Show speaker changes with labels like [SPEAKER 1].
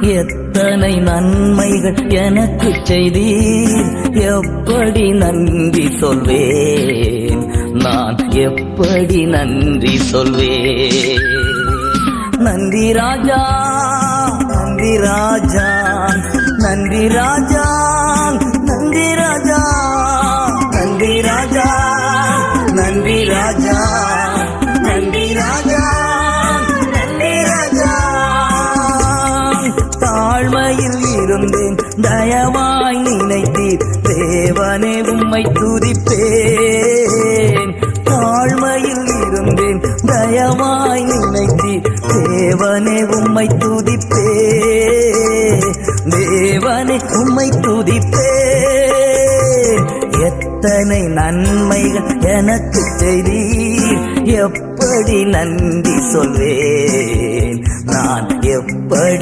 [SPEAKER 1] எத்தனை நன்மைகள் எனக்கு செய்தீர், எப்படி நன்றி சொல்வேன், நான் எப்படி நன்றி சொல்வேன். நன்றி ராஜா, நன்றி ராஜா, நன்றி ராஜா, நன்றி ராஜா, நன்றி ராஜா, நன்றி ராஜா, நன்றி ராஜா, நன்றி ராஜா. தாழ்மையில் இருந்தேன், தயவாய் நினைத்தீர், தேவனே உம்மை துதிப்பேன். தாழ்மையில் இருந்தேன், தயவாய் நினைத்தீர், தேவனே உம்மை துதிப்பேன், தேவனே உம்மை துதிப்பேன். எத்தனை நன்மைகள் எனக்கு செய்தீர், எப்படி நன்றி சொல்வேன், நான் எப்படி